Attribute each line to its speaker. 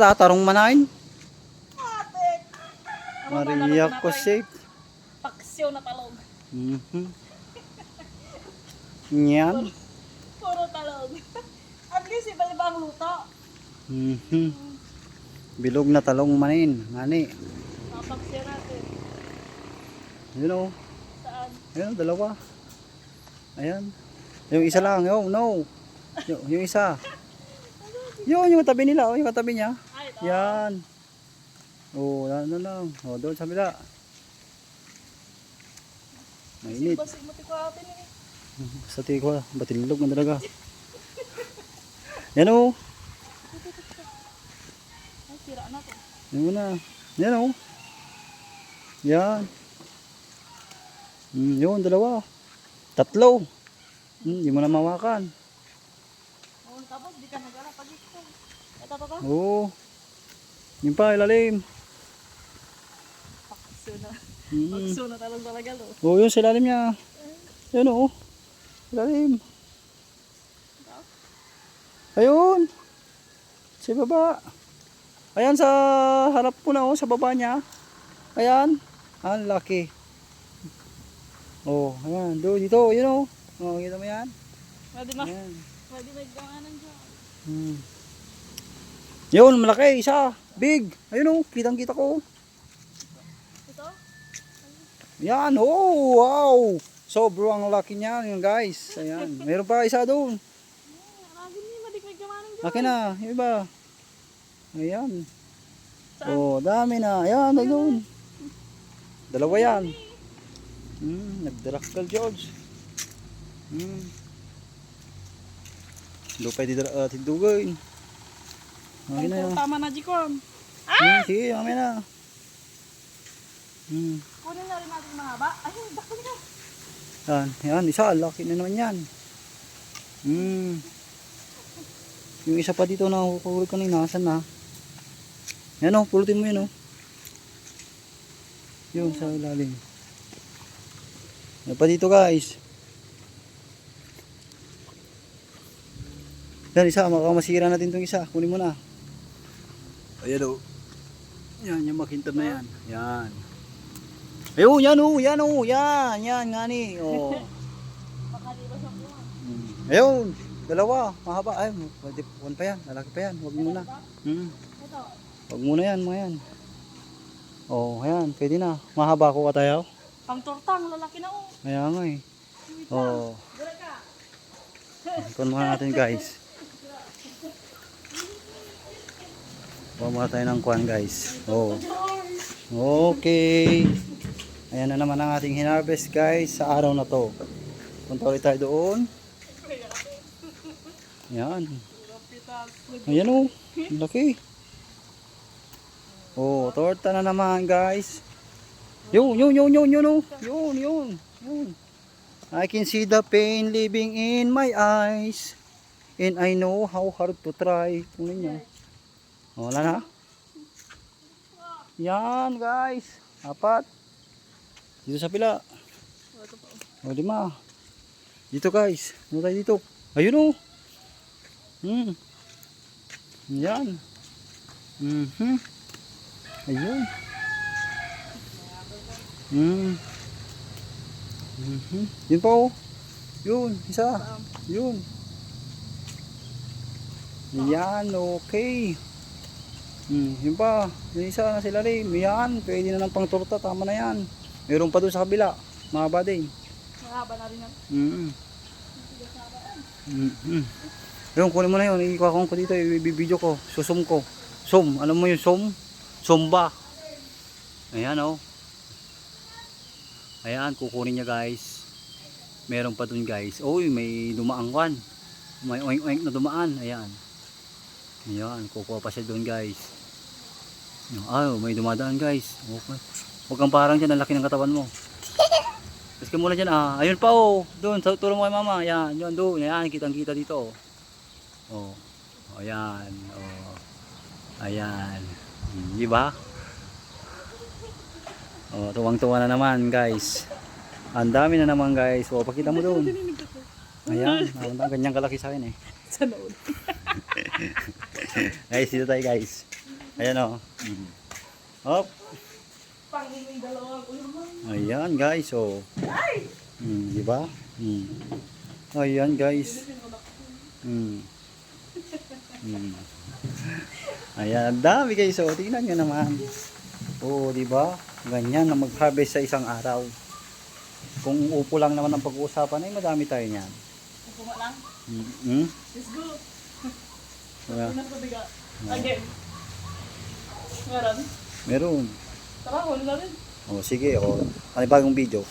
Speaker 1: Tatarong manain.
Speaker 2: Atik!
Speaker 1: Maria ko safe.
Speaker 2: Paksyo na talong.
Speaker 1: Yan.
Speaker 2: Puro talong. At least iba-ibang luto.
Speaker 1: Bilog na talong manin. Ngani.
Speaker 2: Paksyo natin.
Speaker 1: Yun o.
Speaker 2: Saan?
Speaker 1: Ayun, dalawa. Ayan. Yung isa lang. Oh, no. Yung isa. Yun, yung katabi nila. Oh, yung katabi niya.
Speaker 2: Ay, ito.
Speaker 1: Yan. Oh, ano lang. Oh, doon sa bila. Mainit.
Speaker 2: Basig mo tiko atin eh.
Speaker 1: Sa tiko, batilog na talaga. Yan o.
Speaker 2: Ay, sira na to.
Speaker 1: Yan muna. Yan o. Yan. Yun, dalawa. Tatlo. Hindi mo na mawakan.
Speaker 2: Oh, tapos di ka nag-ala pag ito. Ito to.
Speaker 1: Oo. Yung pa, ilalim.
Speaker 2: Paksyo na. Paksyo na talong talaga lo.
Speaker 1: Oo, yun sa ilalim niya. Yan o. Ilalim. Ayun. Sa baba. Ayan sa harap po na o, sa baba niya. Ayan. Ang laki. Oh, ayan. Doon, dito. Yun o. Oh, kita mo yan?
Speaker 2: Pwede ma.
Speaker 1: Ayan.
Speaker 2: Pwede magkanganan dyan.
Speaker 1: Yun, malaki. Isa. Big. Ayun o. Kitang kita ko.
Speaker 2: Ito?
Speaker 1: Yan. Oh, wow. Sobrang laki niya yun guys. Ayan. Meron pa isa doon.
Speaker 2: Lagi niya madigmig kamanan dyan.
Speaker 1: Laki na. Yung iba. Ayan.
Speaker 2: Saan?
Speaker 1: Oh, dami na. Ayan, doon. Dalawa yan. Nagdarakal George. Lupay di tindugay. Okay na yan.
Speaker 2: Tama na jikon.
Speaker 1: Sige, mamaya na.
Speaker 2: Kunin na rin natin mahaba. Ay, dako na.
Speaker 1: Yan, isa. Laki na naman yan. Yung isa pa dito na kukulit ko na inasan na. Yan o, pulutin mo yun o. Yun sa ilalim. Yan pa dito guys. Yan isa, makamasira natin itong isa. Kunin mo na. Ayan o. Yan, yung makintab na yan. Yan. Ayun, yan o, yan o, yan. Yan, nga ni. O.
Speaker 2: Baka di ba sa buwan?
Speaker 1: Ayun, dalawa. Mahaba. Ay, pwede, one pa yan. Lalaki pa yan. Huwag muna.
Speaker 2: Ito.
Speaker 1: Huwag muna yan, mga yan. O, ayan, pwede na. Mahaba ko katayaw.
Speaker 2: Pang tortang, lalaki na oh.
Speaker 1: Kaya nga eh. O,
Speaker 2: Gula ka.
Speaker 1: ikon muna natin guys. Kuha muna tayo ng kuhan guys. O. Okay. Ayan na naman ang ating hinarvest guys sa araw na to. Punta ulit tayo doon. Ayan. Ayan o. Laki. Oh, torta na naman guys. Yun. Yun. I can see the pain living in my eyes. And I know how hard to try. Kunin nyo. Oh, wala na. Yan guys. Apat. Dito sa pila. O, 5. Dito guys. Ano tayo dito? Ayun o. Yan. Ayun. Yun pa oh. Yun, isa. Yun. Yan, okay. Yun pa. Yung isa na sila rin. Yan, pwede na ng pang torta. Tama na yan. Meron pa doon sa kabila. Mahaba din.
Speaker 2: Mahaba na rin yan.
Speaker 1: Yung kunin mo na yun. Ikuha ko dito. Ibibideo ko. Susum ko. Sum. Alam mo yung sum? Sumba. Ayan oh. Ayan, kukunin niya guys. Meron pa dun guys. Uy, may dumaang kwan. May oink-oink na dumaan. Ayan. Ayan, kukuha pa siya dun guys. Ay, may dumadaan guys. Okay. Huwag kang parang dyan, ang laki ng katawan mo. Tapos ka muna dyan Ayun pa oh. Doon, tulong mo kay mama. Ayan, yun doon. Ayan, kitang-kita dito oh. Ayan. Oh. Ayan. Diba? Oh, tuwang-tuwa na naman guys. Ang dami na naman guys. Oh, pakita mo doon. Ayan, ang ganyan kalaki sa akin eh.
Speaker 2: Sa noon.
Speaker 1: Guys, dito tayo guys. Ayan o. Hop.
Speaker 2: Pangingin dalawang ulman.
Speaker 1: Ayan guys, oh.
Speaker 2: Ay!
Speaker 1: Di ba? Ayan guys. Ayan, ang dami guys. Oh, tingnan nyo naman. Oh, di ba? Ganyan na mag-harvest sa isang araw. Kung upo lang naman ang pag-uusapan ay madami tayo niyan.
Speaker 2: Puma lang. Let's go.
Speaker 1: Wala.
Speaker 2: Unang pabiga. Again. Meron.
Speaker 1: Meron.
Speaker 2: Tara, huli na rin.
Speaker 1: Oh, sige, oh. Ano bagong video?